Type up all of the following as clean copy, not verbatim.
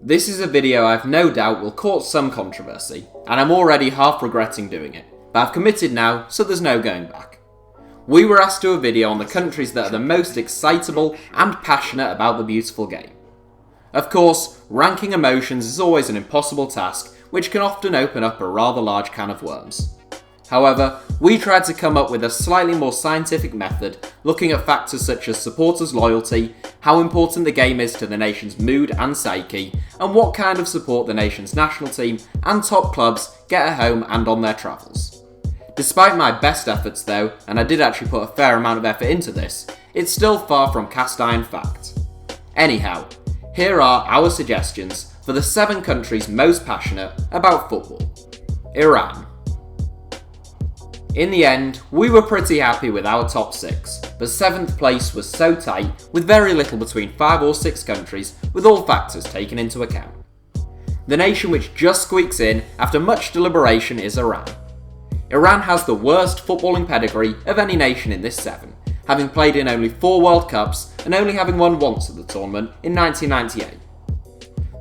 This is a video I've no doubt will cause some controversy, and I'm already half regretting doing it, but I've committed now, so there's no going back. We were asked to do a video on the countries that are the most excitable and passionate about the beautiful game. Of course, ranking emotions is always an impossible task, which can often open up a rather large can of worms. However, we tried to come up with a slightly more scientific method, looking at factors such as supporters' loyalty, how important the game is to the nation's mood and psyche, and what kind of support the nation's national team and top clubs get at home and on their travels. Despite my best efforts though, and I did actually put a fair amount of effort into this, it's still far from cast iron fact. Anyhow, here are our suggestions for the 7 countries most passionate about football. Iran. In the end, we were pretty happy with our top 6, but 7th place was so tight with very little between 5 or 6 countries with all factors taken into account. The nation which just squeaks in after much deliberation is Iran. Iran has the worst footballing pedigree of any nation in this 7, having played in only 4 World Cups and only having won once at the tournament in 1998.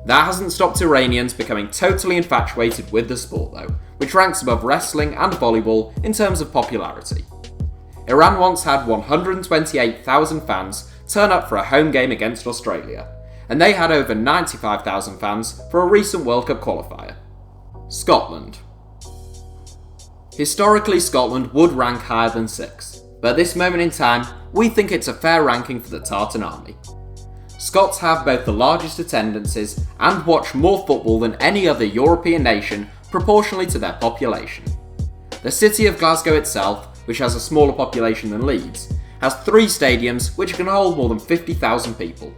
That hasn't stopped Iranians becoming totally infatuated with the sport though, which ranks above wrestling and volleyball in terms of popularity. Iran once had 128,000 fans turn up for a home game against Australia, and they had over 95,000 fans for a recent World Cup qualifier. Scotland. Historically, Scotland would rank higher than 6, but at this moment in time, we think it's a fair ranking for the Tartan Army. Scots have both the largest attendances and watch more football than any other European nation proportionally to their population. The city of Glasgow itself, which has a smaller population than Leeds, has 3 stadiums which can hold more than 50,000 people.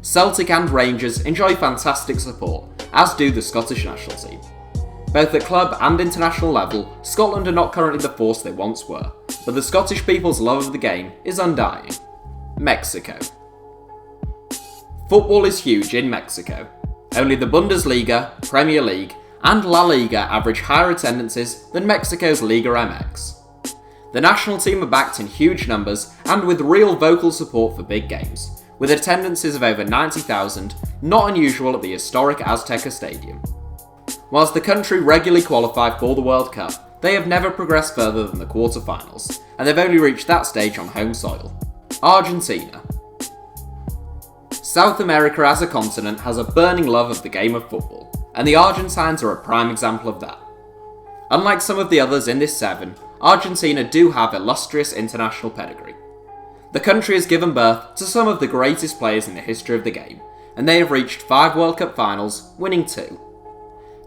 Celtic and Rangers enjoy fantastic support, as do the Scottish national team. Both at club and international level, Scotland are not currently the force they once were, but the Scottish people's love of the game is undying. Mexico. Football is huge in Mexico. Only the Bundesliga, Premier League, and La Liga average higher attendances than Mexico's Liga MX. The national team are backed in huge numbers and with real vocal support for big games, with attendances of over 90,000, not unusual at the historic Azteca Stadium. Whilst the country regularly qualify for the World Cup, they have never progressed further than the quarter-finals, and they've only reached that stage on home soil. Argentina. South America as a continent has a burning love of the game of football, and the Argentines are a prime example of that. Unlike some of the others in this 7, Argentina do have illustrious international pedigree. The country has given birth to some of the greatest players in the history of the game, and they have reached 5 World Cup finals, winning 2.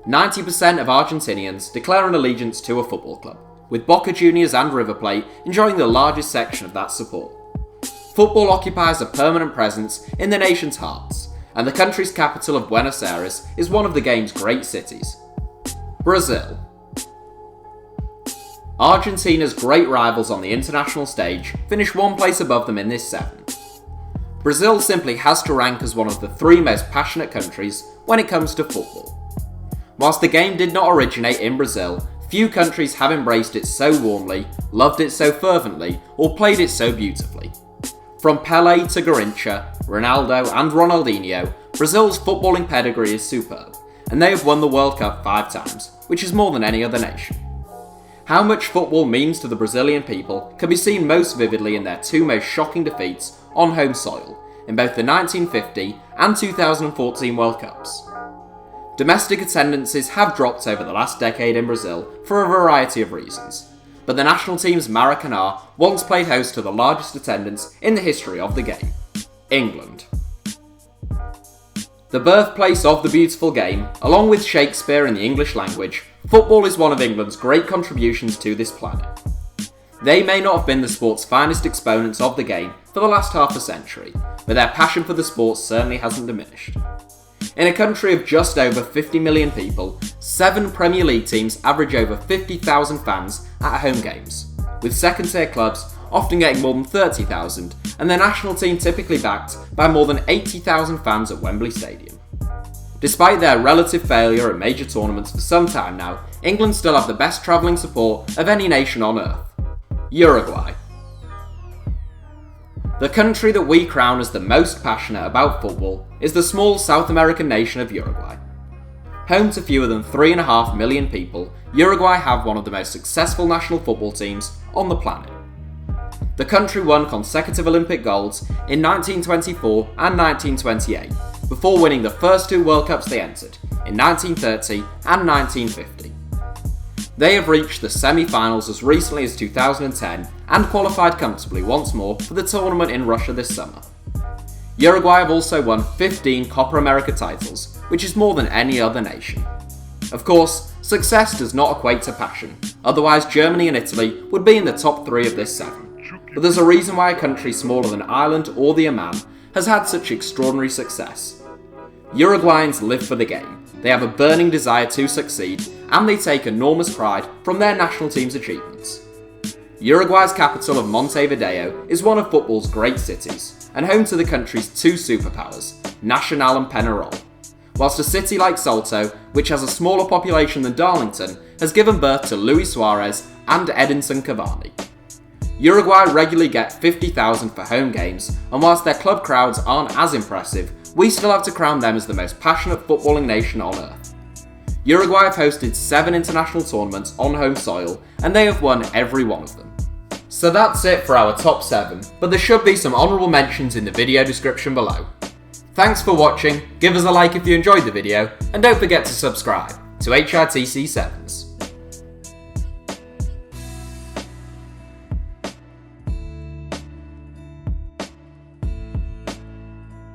90% of Argentinians declare an allegiance to a football club, with Boca Juniors and River Plate enjoying the largest section of that support. Football occupies a permanent presence in the nation's hearts, and the country's capital of Buenos Aires is one of the game's great cities. Brazil. Argentina's great rivals on the international stage finish 1 place above them in this 7. Brazil simply has to rank as one of the 3 most passionate countries when it comes to football. Whilst the game did not originate in Brazil, few countries have embraced it so warmly, loved it so fervently, or played it so beautifully. From Pelé to Garrincha, Ronaldo and Ronaldinho, Brazil's footballing pedigree is superb, and they have won the World Cup 5 times, which is more than any other nation. How much football means to the Brazilian people can be seen most vividly in their 2 most shocking defeats on home soil, in both the 1950 and 2014 World Cups. Domestic attendances have dropped over the last decade in Brazil for a variety of reasons, but the national team's Maracanã once played host to the largest attendance in the history of the game. England. The birthplace of the beautiful game, along with Shakespeare and the English language, football is one of England's great contributions to this planet. They may not have been the sport's finest exponents of the game for the last half a century, but their passion for the sport certainly hasn't diminished. In a country of just over 50 million people, 7 Premier League teams average over 50,000 fans at home games, with second-tier clubs often getting more than 30,000, and their national team typically backed by more than 80,000 fans at Wembley Stadium. Despite their relative failure at major tournaments for some time now, England still have the best travelling support of any nation on earth. Uruguay. The country that we crown as the most passionate about football is the small South American nation of Uruguay. Home to fewer than 3.5 million people, Uruguay have one of the most successful national football teams on the planet. The country won consecutive Olympic golds in 1924 and 1928, before winning the first two World Cups they entered, in 1930 and 1950. They have reached the semi-finals as recently as 2010 and qualified comfortably once more for the tournament in Russia this summer. Uruguay have also won 15 Copa America titles, which is more than any other nation. Of course, success does not equate to passion, otherwise Germany and Italy would be in the top 3 of this 7. But there's a reason why a country smaller than Ireland or the Oman has had such extraordinary success. Uruguayans live for the game, they have a burning desire to succeed, and they take enormous pride from their national team's achievements. Uruguay's capital of Montevideo is one of football's great cities, and home to the country's 2 superpowers, Nacional and Peñarol, whilst a city like Salto, which has a smaller population than Darlington, has given birth to Luis Suarez and Edinson Cavani. Uruguay regularly get 50,000 for home games, and whilst their club crowds aren't as impressive, we still have to crown them as the most passionate footballing nation on earth. Uruguay have hosted 7 international tournaments on home soil, and they have won every one of them. So that's it for our top 7, but there should be some honourable mentions in the video description below. Thanks for watching, give us a like if you enjoyed the video, and don't forget to subscribe to HITC Sevens.